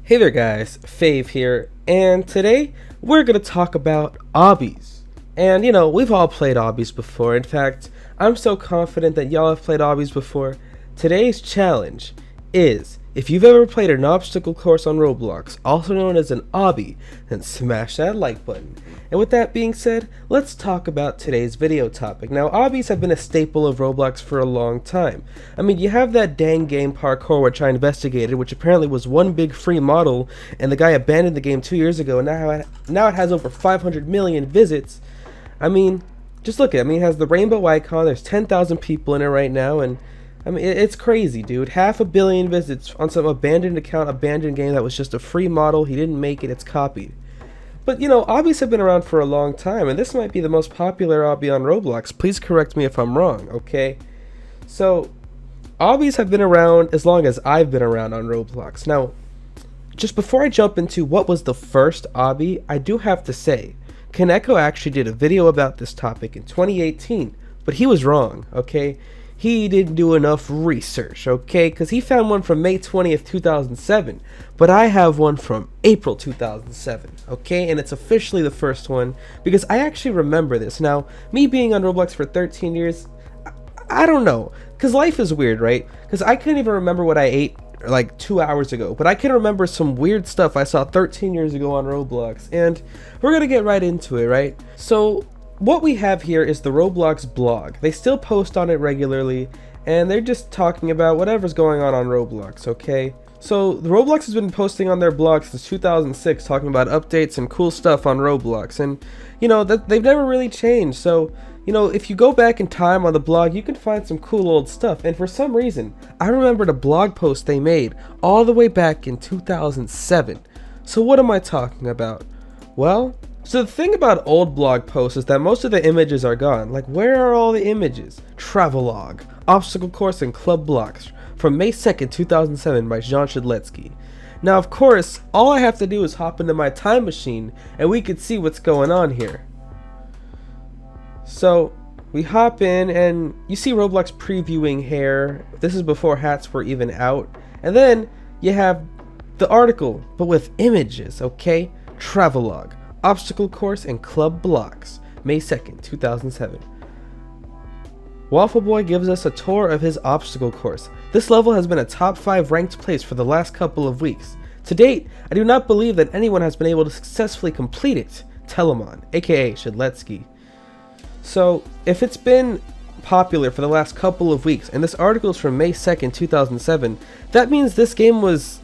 Hey there guys, Fave here, and today we're going to talk about obbies. And we've all played obbies before. In fact, I'm so confident that y'all have played obbies before. Today's challenge is, if you've ever played an obstacle course on Roblox, also known as an obby, then smash that like button. And with that being said, let's talk about today's video topic. Now, obbies have been a staple of Roblox for a long time. I mean, you have that dang game Parkour, which I investigated, which apparently was one big free model, and the guy abandoned the game 2 years ago, and now it has over 500 million visits. I mean, just look at it. I mean, it has the rainbow icon, there's 10,000 people in it right now, and I mean, it's crazy, dude. 500 million visits on some abandoned account, abandoned game that was just a free model. He didn't make it, it's copied. But obbies have been around for a long time, and this might be the most popular obby on Roblox. Please correct me if I'm wrong, okay? So, obbies have been around as long as I've been around on Roblox. Now, just before I jump into what was the first obby, I do have to say, Kaneko actually did a video about this topic in 2018, but he was wrong, okay? He didn't do enough research, okay? Because he found one from May 20th, 2007. But I have one from April 2007, okay? And it's officially the first one because I actually remember this. Now, me being on Roblox for 13 years, I don't know. Because life is weird, right? Because I couldn't even remember what I ate like 2 hours ago. But I can remember some weird stuff I saw 13 years ago on Roblox. And we're going to get right into it, right? So what we have here is the Roblox blog. They still post on it regularly, and they're just talking about whatever's going on Roblox, okay? So, the Roblox has been posting on their blog since 2006, talking about updates and cool stuff on Roblox, and, that they've never really changed. So, if you go back in time on the blog, you can find some cool old stuff, and for some reason, I remembered a blog post they made all the way back in 2007. So what am I talking about? Well, so the thing about old blog posts is that most of the images are gone. Like, where are all the images? Travelogue, obstacle course, and club blocks from May 2nd, 2007 by Jean Shedletsky. Now, of course, all I have to do is hop into my time machine and we could see what's going on here. So we hop in and you see Roblox previewing hair. This is before hats were even out. And then you have the article, but with images, okay? Travelogue, obstacle course, and club blocks, May 2nd, 2007. Waffle Boy gives us a tour of his obstacle course. This level has been a top 5 ranked place for the last couple of weeks. To date, I do not believe that anyone has been able to successfully complete it. Telemon, aka Shedletsky. So, if it's been popular for the last couple of weeks, and this article is from May 2nd, 2007, that means this game was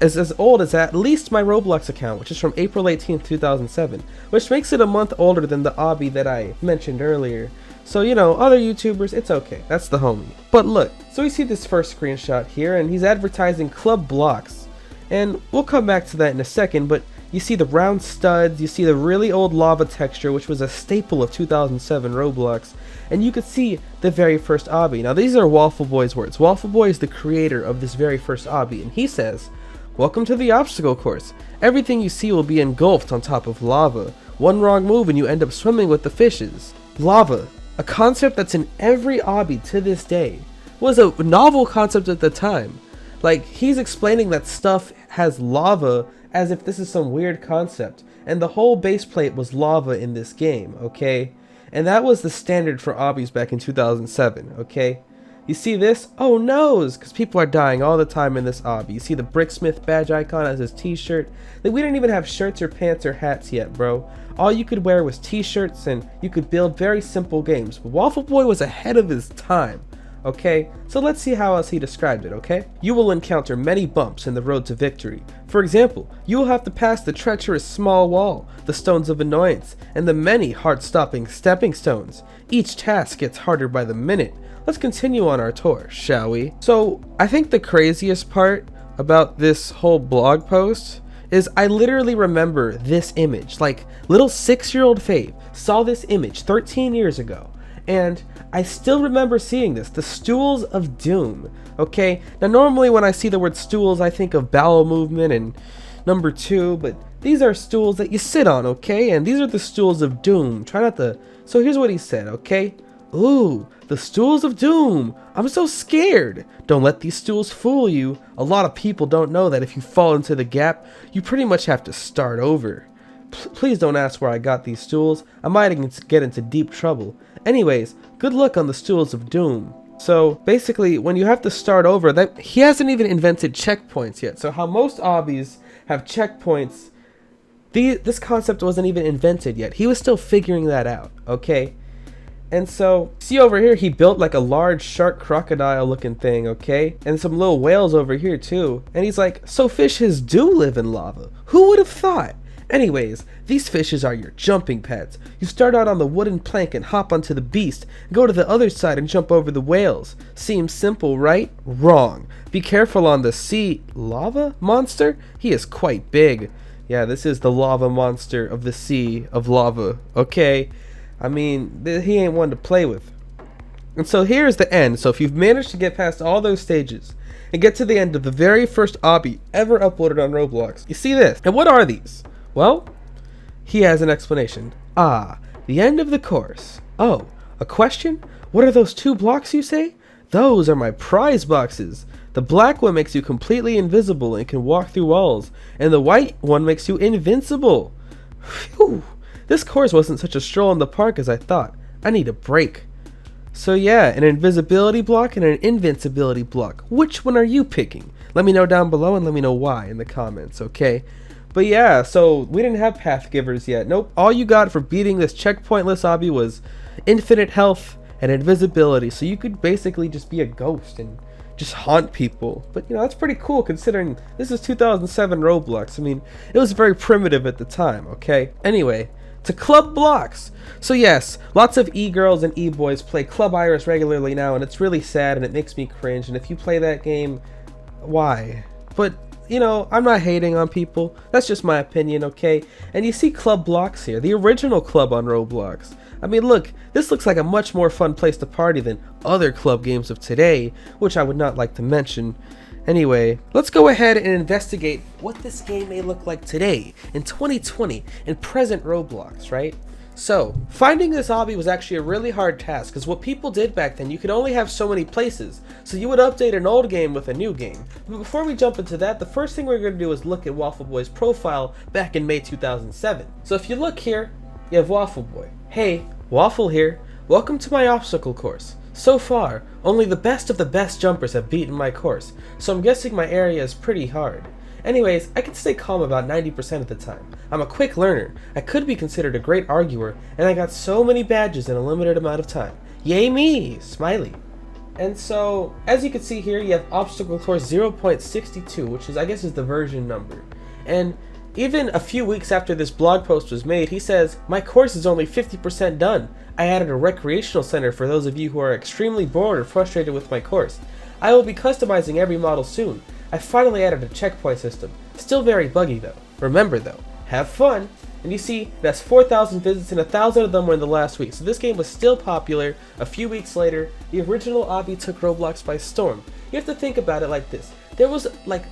as old as at least my Roblox account, which is from April 18th, 2007, which makes it a month older than the obby that I mentioned earlier. So, other YouTubers, it's okay. That's the homie. But look, so we see this first screenshot here, and he's advertising club blocks. And we'll come back to that in a second, but you see the round studs, you see the really old lava texture, which was a staple of 2007 Roblox, and you could see the very first obby. Now, these are Waffle Boy's words. Waffle Boy is the creator of this very first obby, and he says, "Welcome to the obstacle course. Everything you see will be engulfed on top of lava. One wrong move and you end up swimming with the fishes." Lava, a concept that's in every obby to this day, was a novel concept at the time. Like, he's explaining that stuff has lava as if this is some weird concept. And the whole base plate was lava in this game, okay? And that was the standard for obbies back in 2007, okay? You see this? Oh noes! Because people are dying all the time in this obby. You see the Bricksmith badge icon as his t-shirt. Like, we didn't even have shirts or pants or hats yet, bro. All you could wear was t-shirts and you could build very simple games. But Waffle Boy was ahead of his time. Okay, so let's see how else he described it, okay? You will encounter many bumps in the road to victory. For example, you will have to pass the treacherous small wall, the stones of annoyance, and the many heart-stopping stepping stones. Each task gets harder by the minute. Let's continue on our tour, shall we? So, I think the craziest part about this whole blog post is I literally remember this image. Like, little 6-year-old Fave saw this image 13 years ago. And I still remember seeing this, the Stools of Doom, okay? Now, normally when I see the word stools, I think of bowel movement and number 2, but these are stools that you sit on, okay? And these are the Stools of Doom. Try not to... So here's what he said, okay? Ooh, the stools of doom. I'm so scared. Don't let these stools fool you. A lot of people don't know that if you fall into the gap, you pretty much have to start over. Please don't ask where I got these stools. I might get into deep trouble. Anyways, good luck on the stools of doom. So basically, when you have to start over, that he hasn't even invented checkpoints yet. So how most obbies have checkpoints, this concept wasn't even invented yet. He was still figuring that out, okay? And so, see over here, he built like a large shark crocodile looking thing, okay? And some little whales over here too. And he's like, so fishes do live in lava. Who would have thought? Anyways, these fishes are your jumping pads. You start out on the wooden plank and hop onto the beast, go to the other side and jump over the whales. Seems simple, right? Wrong. Be careful on the sea lava monster. He is quite big. Yeah, this is the lava monster of the sea of lava, okay? I mean, he ain't one to play with. And so here's the end. So if you've managed to get past all those stages and get to the end of the very first obby ever uploaded on Roblox, you see this. And what are these? Well, he has an explanation. Ah, the end of the course. Oh, a question? What are those 2 blocks you say? Those are my prize boxes. The black one makes you completely invisible and can walk through walls, and the white one makes you invincible. Phew, this course wasn't such a stroll in the park as I thought. I need a break. So yeah, an invisibility block and an invincibility block. Which one are you picking? Let me know down below and let me know why in the comments, okay? But yeah, so we didn't have path givers yet. Nope, all you got for beating this checkpointless obby was infinite health and invisibility. So you could basically just be a ghost and just haunt people. But you know, that's pretty cool considering this is 2007 Roblox. I mean, it was very primitive at the time, okay? Anyway, to club blocks. So yes, lots of e-girls and e-boys play Club Iris regularly now, and it's really sad and it makes me cringe. And if you play that game, why? But you know, I'm not hating on people. That's just my opinion, okay? And you see club blocks here, the original club on Roblox. I mean, look, this looks like a much more fun place to party than other club games of today, which I would not like to mention. Anyway, let's go ahead and investigate what this game may look like today, in 2020, in present Roblox, right? So, finding this obby was actually a really hard task, because what people did back then, you could only have so many places, so you would update an old game with a new game. But before we jump into that, the first thing we're going to do is look at Waffle Boy's profile back in May 2007. So if you look here, you have Waffle Boy. Hey, Waffle here. Welcome to my obstacle course. So far, only the best of the best jumpers have beaten my course, so I'm guessing my area is pretty hard. Anyways, I can stay calm about 90% of the time. I'm a quick learner, I could be considered a great arguer, and I got so many badges in a limited amount of time. Yay me! Smiley. And so, as you can see here, you have obstacle course 0.62, which is, I guess, is the version number. And even a few weeks after this blog post was made, he says, my course is only 50% done. I added a recreational center for those of you who are extremely bored or frustrated with my course. I will be customizing every model soon. I finally added a checkpoint system. Still very buggy though. Remember though, have fun. And you see, that's 4,000 visits and 1,000 of them were in the last week. So this game was still popular. A few weeks later, the original obby took Roblox by storm. You have to think about it like this. There was like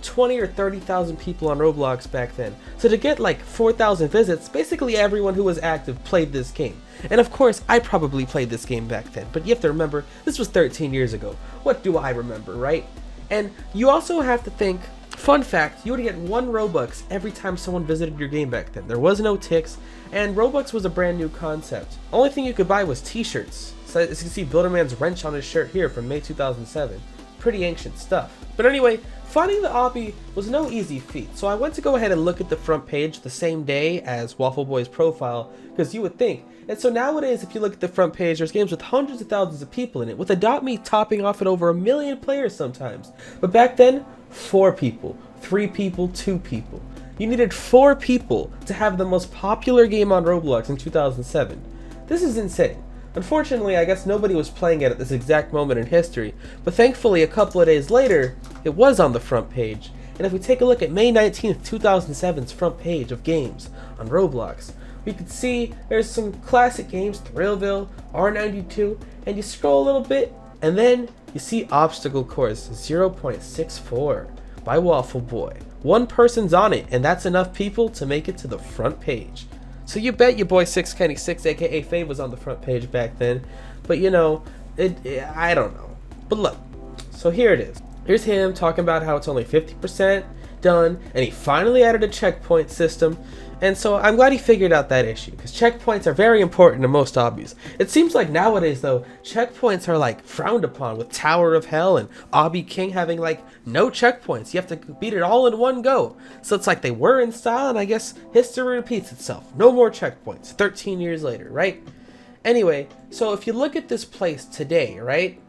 20 or 30,000 people on Roblox back then. So to get like 4,000 visits, basically everyone who was active played this game. And of course, I probably played this game back then. But you have to remember, this was 13 years ago. What do I remember, right? And you also have to think, fun fact, you would get 1 Robux every time someone visited your game back then. There was no ticks, and Robux was a brand new concept. Only thing you could buy was t-shirts. So as you can see, Builderman's wrench on his shirt here from May 2007. Pretty ancient stuff. But anyway, finding the obby was no easy feat, so I went to go ahead and look at the front page the same day as Waffle Boy's profile, because you would think. And so nowadays, if you look at the front page, there's games with hundreds of thousands of people in it, with Adopt Me topping off at over 1 million players sometimes. But back then, 4 people, 3 people, 2 people. You needed 4 people to have the most popular game on Roblox in 2007. This is insane. Unfortunately, I guess nobody was playing it at this exact moment in history, but thankfully a couple of days later, it was on the front page. And if we take a look at May 19th, 2007's front page of games on Roblox, we can see there's some classic games, Thrillville, R92, and you scroll a little bit, and then you see Obstacle Course 0.64 by Waffle Boy. 1 person's on it, and that's enough people to make it to the front page. So you bet your boy 6Kenny6 aka Fave was on the front page back then. But you know, I don't know. But look, so here it is. Here's him talking about how it's only 50% done, and he finally added a checkpoint system. And so I'm glad he figured out that issue, because checkpoints are very important to most obbies. It seems like nowadays, though, checkpoints are like frowned upon, with Tower of Hell and Obby King having like no checkpoints. You have to beat it all in one go. So it's like they were in style, and I guess history repeats itself. No more checkpoints 13 years later, right? Anyway, so if you look at this place today, right?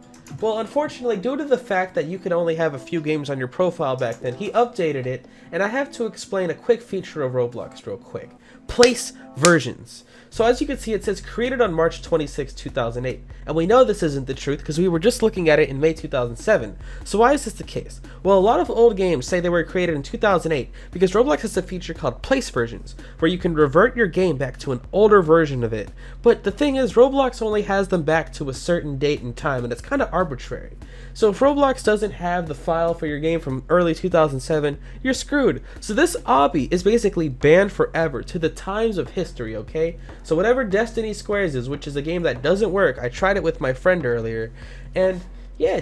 Well, unfortunately, due to the fact that you could only have a few games on your profile back then, he updated it, and I have to explain a quick feature of Roblox real quick. Place versions. So as you can see, it says created on March 26, 2008. And we know this isn't the truth because we were just looking at it in May 2007. So why is this the case? Well, a lot of old games say they were created in 2008 because Roblox has a feature called place versions, where you can revert your game back to an older version of it. But the thing is, Roblox only has them back to a certain date and time, and it's kind of arbitrary. So if Roblox doesn't have the file for your game from early 2007, you're screwed. So this obby is basically banned forever to the times of history, okay? So whatever Destiny Squares is, which is a game that doesn't work, I tried it with my friend earlier, and yeah,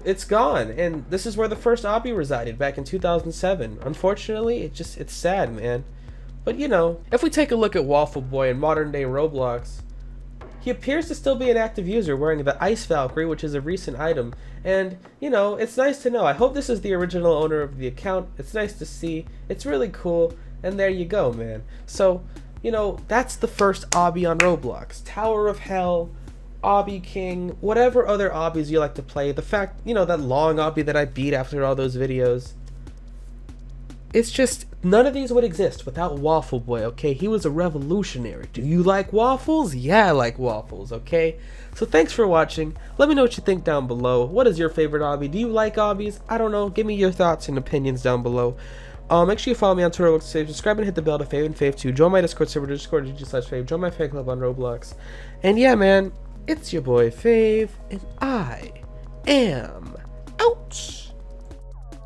it's gone. And this is where the first obby resided back in 2007. Unfortunately, it's sad, man. But you know, if we take a look at Waffle Boy in modern day Roblox, he appears to still be an active user wearing the Ice Valkyrie, which is a recent item. And, you know, it's nice to know. I hope this is the original owner of the account. It's nice to see. It's really cool. And there you go, man. So, you know, that's the first obby on Roblox. Tower of Hell, Obby King, whatever other obbies you like to play. The fact, you know, that long obby that I beat after all those videos. It's just, none of these would exist without Waffle Boy, okay? He was a revolutionary. Do you like waffles? Yeah, I like waffles, okay? So thanks for watching. Let me know what you think down below. What is your favorite obby? Do you like obbies? I don't know. Give me your thoughts and opinions down below. Make sure you follow me on Twitter, Roblox Fave, subscribe and hit the bell to Fave and Fave 2. Join my Discord server, Discord.gg/Fave. Join my fan club on Roblox. And yeah, man, it's your boy Fave, and I am out.